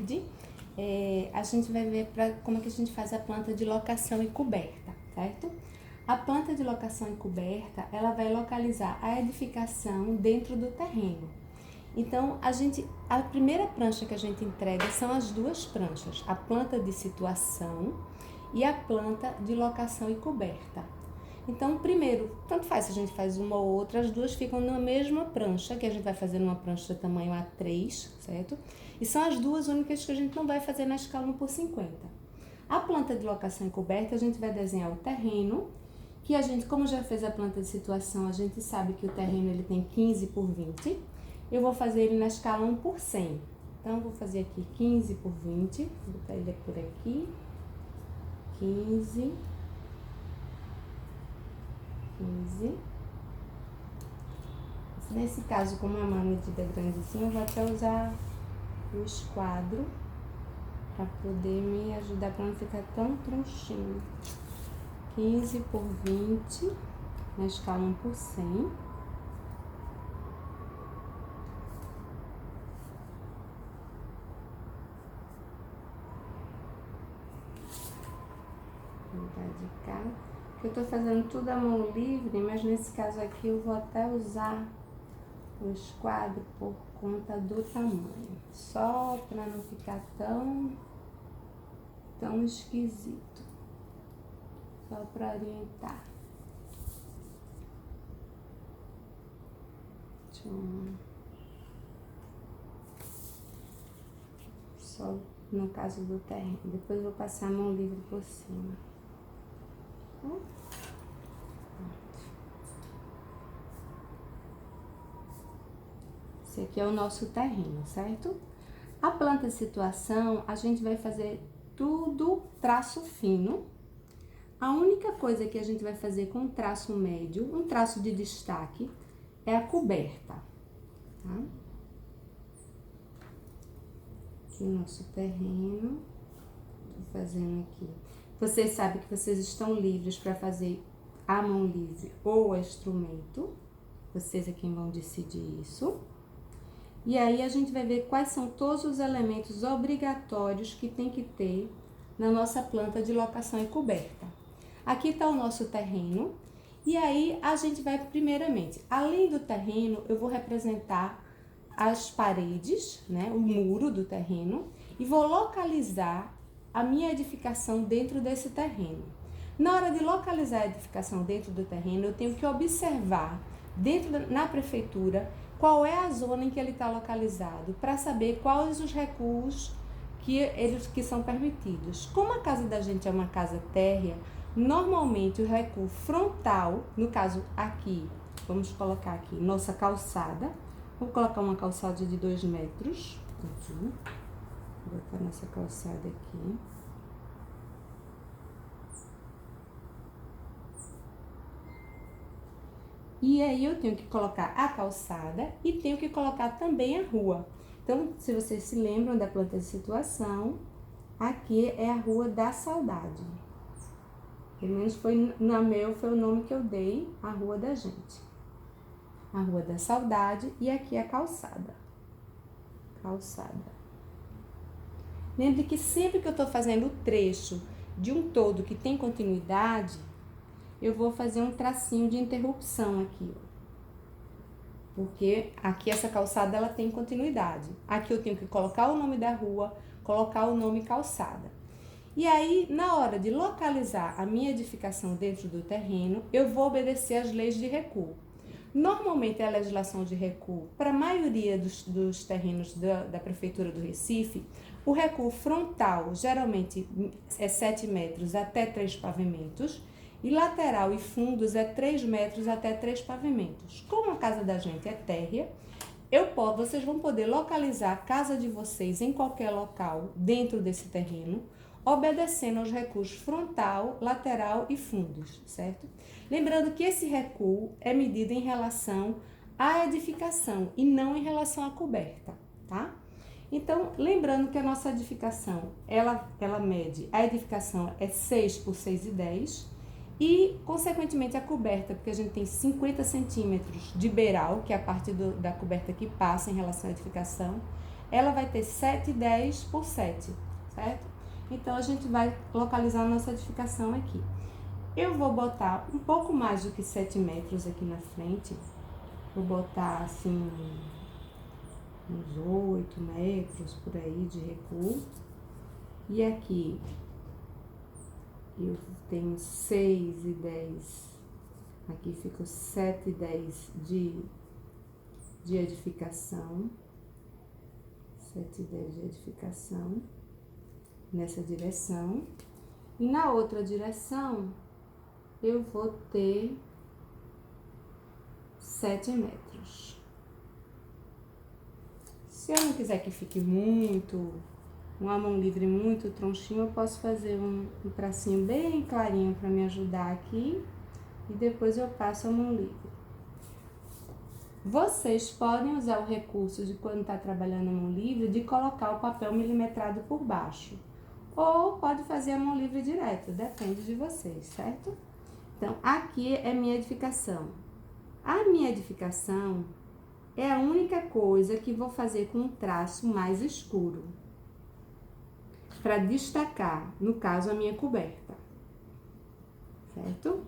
slide, a gente vai ver como é que a gente faz a planta de locação e coberta, certo? A planta de locação e coberta, ela vai localizar a edificação dentro do terreno. Então, a primeira prancha que a gente entrega são as duas pranchas, a planta de situação e a planta de locação e coberta. Então, primeiro, tanto faz se a gente faz uma ou outra, as duas ficam na mesma prancha, que a gente vai fazer numa prancha tamanho A3, certo? E são as duas únicas que a gente não vai fazer na escala 1/50. A planta de locação e coberta, a gente vai desenhar o terreno, que a gente, como já fez a planta de situação, a gente sabe que o terreno ele tem 15/20. Eu vou fazer ele na escala 1/100. Então, vou fazer aqui 15/20, vou botar ele por aqui, 15. Nesse caso, como é uma medida grandezinha, eu vou até usar o esquadro para poder me ajudar para não ficar tão tronchinho. 15/20 na escala 1/100. Vou mudar de cá. Eu tô fazendo tudo à mão livre, mas nesse caso aqui eu vou até usar o esquadro por conta do tamanho, só para não ficar tão esquisito, só para orientar. Só no caso do terreno, depois eu vou passar a mão livre por cima. Esse aqui é o nosso terreno, certo? A planta de situação, a gente vai fazer tudo traço fino. A única coisa que a gente vai fazer com traço médio, um traço de destaque, é a coberta, tá? Aqui o nosso terreno, tô fazendo aqui. Vocês sabem que vocês estão livres para fazer a mão livre ou a instrumento. Vocês é quem vão decidir isso. E aí, a gente vai ver quais são todos os elementos obrigatórios que tem que ter na nossa planta de locação e coberta. Aqui está o nosso terreno. E aí, a gente vai, primeiramente, além do terreno, eu vou representar as paredes, né, o muro do terreno, e vou localizar a minha edificação dentro desse terreno. Na hora de localizar a edificação dentro do terreno, eu tenho que observar, na prefeitura, qual é a zona em que ele está localizado, para saber quais os recuos que são permitidos. Como a casa da gente é uma casa térrea, normalmente o recuo frontal, no caso aqui, vamos colocar aqui nossa calçada, vou colocar uma calçada de 2 metros, aqui, vou botar nossa calçada aqui. E aí eu tenho que colocar a calçada e tenho que colocar também a rua. Então, se vocês se lembram da planta de situação, aqui é a Rua da Saudade. Pelo menos foi o nome que eu dei, a rua da gente. A Rua da Saudade e aqui a calçada. Calçada. Lembre que sempre que eu tô fazendo o trecho de um todo que tem continuidade, eu vou fazer um tracinho de interrupção aqui, ó. Porque aqui essa calçada ela tem continuidade. Aqui eu tenho que colocar o nome da rua, colocar o nome calçada. E aí, na hora de localizar a minha edificação dentro do terreno, eu vou obedecer às leis de recuo. Normalmente, a legislação de recuo, para a maioria dos terrenos da Prefeitura do Recife, o recuo frontal geralmente é 7 metros até 3 pavimentos, e lateral e fundos é 3 metros até 3 pavimentos. Como a casa da gente é térrea, vocês vão poder localizar a casa de vocês em qualquer local dentro desse terreno, obedecendo aos recuos frontal, lateral e fundos, certo? Lembrando que esse recuo é medido em relação à edificação e não em relação à coberta, tá? Então, lembrando que a nossa edificação, ela mede, a edificação é 6 por 6,10 e, consequentemente, a coberta, porque a gente tem 50 centímetros de beiral, que é a parte da coberta que passa em relação à edificação, ela vai ter 7,10 por 7, certo? Então, a gente vai localizar a nossa edificação aqui. Eu vou botar um pouco mais do que 7 metros aqui na frente. Vou botar, assim, uns 8 metros por aí de recuo. E aqui eu tenho 6,10. Aqui fica 7,10 de edificação. 7,10 de edificação. Nessa direção. E na outra direção, eu vou ter 7 metros. Se eu não quiser que fique muito, uma mão livre muito tronchinho, eu posso fazer um tracinho bem clarinho para me ajudar aqui. E depois eu passo a mão livre. Vocês podem usar o recurso de quando tá trabalhando a mão livre, de colocar o papel milimetrado por baixo. Ou pode fazer a mão livre direto, depende de vocês, certo? Então, aqui é minha edificação. A minha edificação é a única coisa que vou fazer com um traço mais escuro. Para destacar, no caso, a minha coberta. Certo?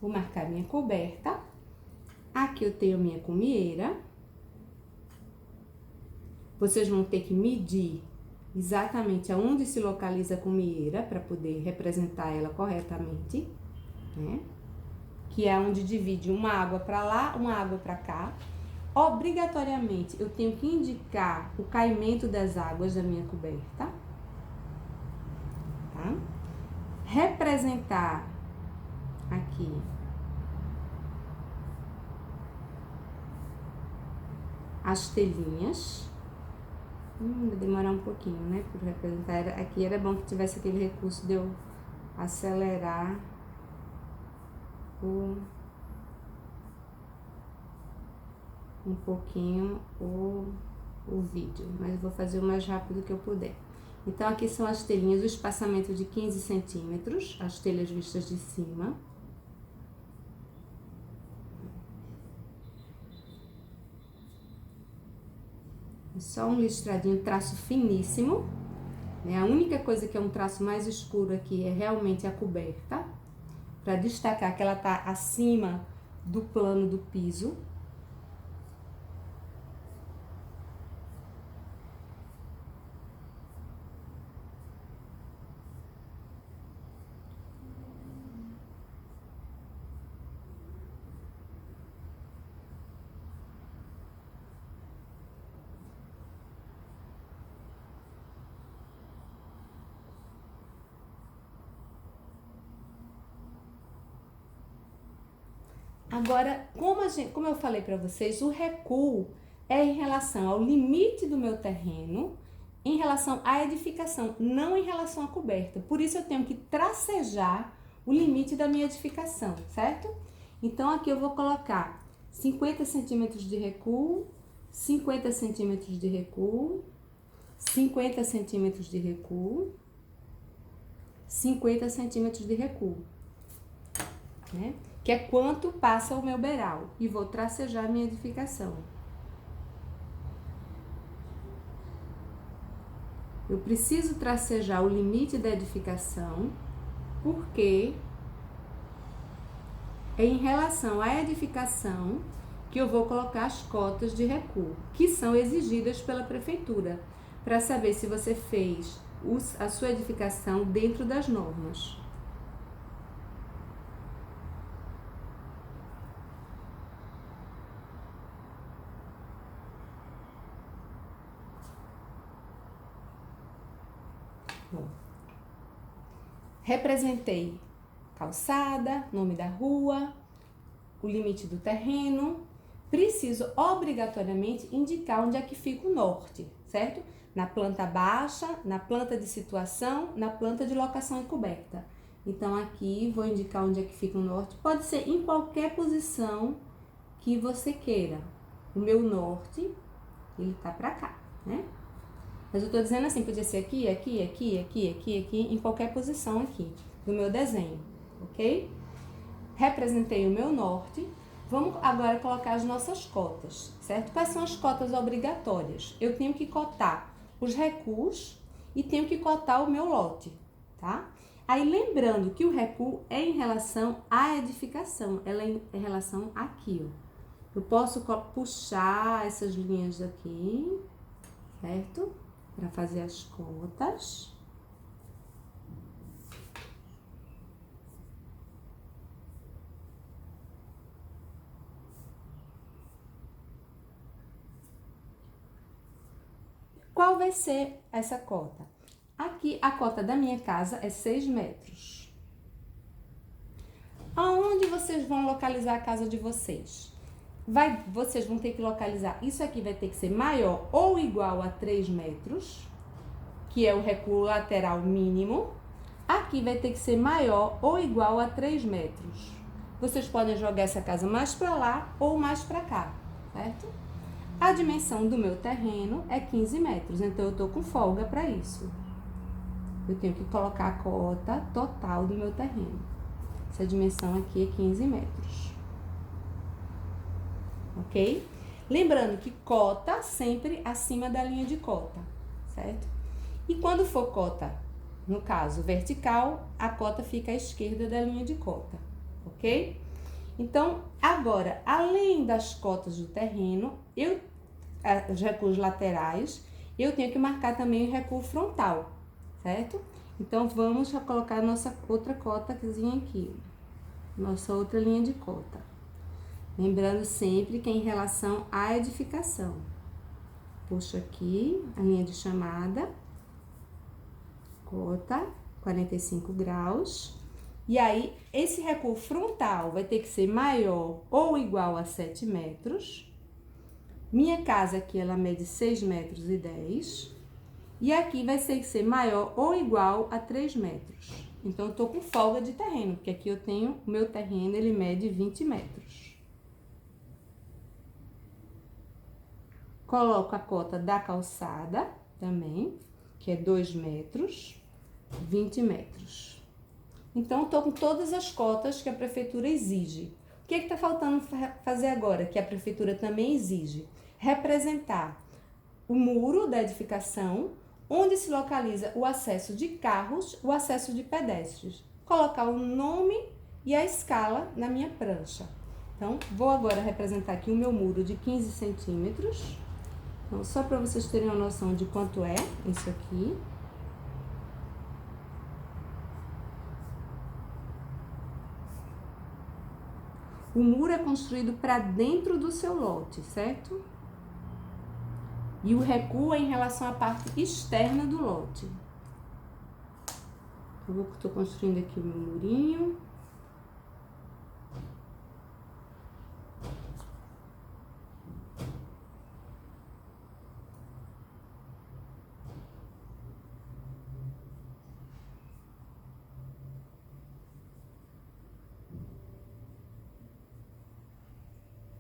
Vou marcar minha coberta. Aqui eu tenho minha cumieira. Vocês vão ter que medir exatamente aonde se localiza a cumieira para poder representar ela corretamente, né? Que é onde divide uma água para lá, uma água para cá. Obrigatoriamente, eu tenho que indicar o caimento das águas da minha coberta, tá? Representar aqui as telinhas. Vai demorar um pouquinho, né, por representar. Aqui era bom que tivesse aquele recurso de eu acelerar um pouquinho o vídeo, mas eu vou fazer o mais rápido que eu puder. Então, aqui são as telhinhas, o espaçamento de 15 centímetros, as telhas vistas de cima. Só um listradinho, traço finíssimo, né? A única coisa que é um traço mais escuro aqui é realmente a coberta, para destacar que ela tá acima do plano do piso. Agora, como eu falei para vocês, o recuo é em relação ao limite do meu terreno, em relação à edificação, não em relação à coberta. Por isso eu tenho que tracejar o limite da minha edificação, certo? Então, aqui eu vou colocar 50 centímetros de recuo, 50 centímetros de recuo, 50 centímetros de recuo, 50 centímetros de recuo, né? Que é quanto passa o meu beiral, e vou tracejar a minha edificação. Eu preciso tracejar o limite da edificação, porque é em relação à edificação que eu vou colocar as cotas de recuo, que são exigidas pela prefeitura, para saber se você fez a sua edificação dentro das normas. Bom, representei calçada, nome da rua, o limite do terreno. Preciso obrigatoriamente indicar onde é que fica o norte, certo? Na planta baixa, na planta de situação, na planta de locação e coberta. Então, aqui vou indicar onde é que fica o norte. Pode ser em qualquer posição que você queira. O meu norte, ele tá pra cá, né? Mas eu tô dizendo assim, podia ser aqui, aqui, aqui, aqui, aqui, aqui, em qualquer posição aqui. do meu desenho, ok? Representei o meu norte. Vamos agora colocar as nossas cotas, certo? Quais são as cotas obrigatórias? Eu tenho que cotar os recuos e tenho que cotar o meu lote, tá? Aí lembrando que o recuo é em relação à edificação, ela é em relação aqui, ó. Eu posso puxar essas linhas daqui, certo? Para fazer as cotas. Qual vai ser essa cota? Aqui, a cota da minha casa é 6 metros. Aonde vocês vão localizar a casa de vocês? Vocês vão ter que localizar, isso aqui vai ter que ser maior ou igual a 3 metros, que é o recuo lateral mínimo. Aqui vai ter que ser maior ou igual a 3 metros. Vocês podem jogar essa casa mais para lá ou mais para cá, certo? A dimensão do meu terreno é 15 metros, então eu tô com folga para isso. Eu tenho que colocar a cota total do meu terreno. Essa dimensão aqui é 15 metros. Ok? Lembrando que cota sempre acima da linha de cota, certo? E quando for cota, no caso vertical, a cota fica à esquerda da linha de cota, ok? Então, agora, além das cotas do terreno, os recuos laterais, eu tenho que marcar também o recuo frontal, certo? Então, vamos colocar a nossa outra cotazinha aqui, nossa outra linha de cota. Lembrando sempre que é em relação à edificação. Puxo aqui a linha de chamada, cota, 45 graus. E aí, esse recuo frontal vai ter que ser maior ou igual a 7 metros. Minha casa aqui, ela mede 6 metros e 10. E aqui vai ter que ser maior ou igual a 3 metros. Então, eu tô com folga de terreno, porque aqui eu tenho, o meu terreno, ele mede 20 metros. Coloco a cota da calçada também, que é 2 metros, 20 metros. Então, estou com todas as cotas que a prefeitura exige. O que está faltando fazer agora, que a prefeitura também exige? Representar o muro da edificação, onde se localiza o acesso de carros, o acesso de pedestres. Colocar o nome e a escala na minha prancha. Então, vou agora representar aqui o meu muro de 15 centímetros. Então, só para vocês terem uma noção de quanto é isso aqui. O muro é construído para dentro do seu lote, certo? E o recuo é em relação à parte externa do lote. Eu estou construindo aqui o meu murinho.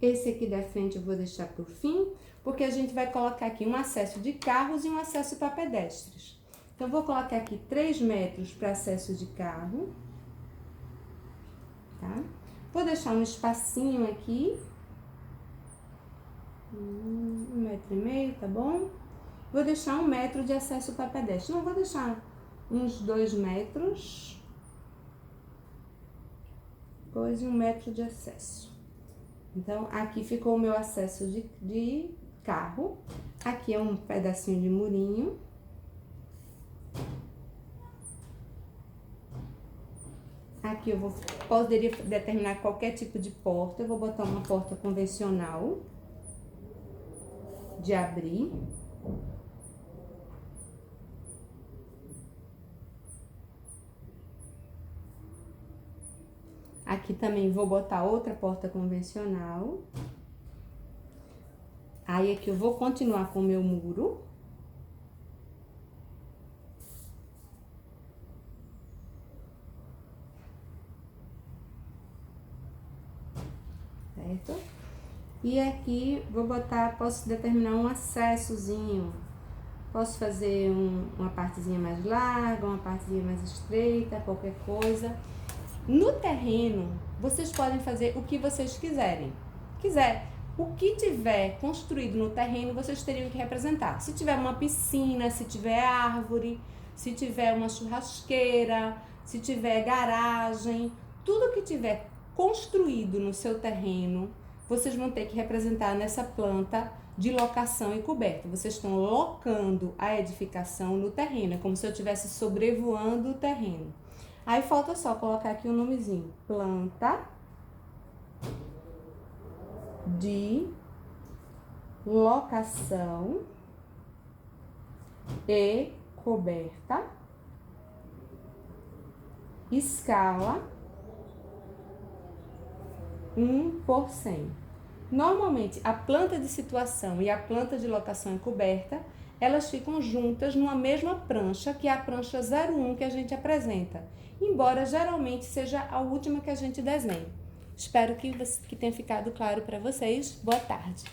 Esse aqui da frente eu vou deixar por fim, porque a gente vai colocar aqui um acesso de carros e um acesso para pedestres. Então, eu vou colocar aqui 3 metros para acesso de carro, tá? Vou deixar um espacinho aqui, 1,5 metro, tá bom? Vou deixar 1 metro de acesso para pedestre. Não, vou deixar uns 2 metros, depois 1 metro de acesso. Então, aqui ficou o meu acesso de carro. Aqui é um pedacinho de murinho. Aqui eu poderia determinar qualquer tipo de porta. Eu vou botar uma porta convencional de abrir. Aqui também vou botar outra porta convencional. Aí aqui eu vou continuar com o meu muro. Certo? E aqui vou botar, posso determinar um acessozinho Posso fazer uma partezinha mais larga, uma partezinha mais estreita, qualquer coisa. No terreno, vocês podem fazer o que vocês quiserem. O que tiver construído no terreno, vocês teriam que representar. Se tiver uma piscina, se tiver árvore, se tiver uma churrasqueira, se tiver garagem, tudo que tiver construído no seu terreno, vocês vão ter que representar nessa planta de locação e coberta. Vocês estão locando a edificação no terreno, é como se eu estivesse sobrevoando o terreno. Aí falta só colocar aqui o nomezinho, planta de locação e coberta, escala 1/100. Normalmente, a planta de situação e a planta de locação e coberta, elas ficam juntas numa mesma prancha, que é a prancha 01 que a gente apresenta, embora geralmente seja a última que a gente desenha. Espero que tenha ficado claro para vocês. Boa tarde!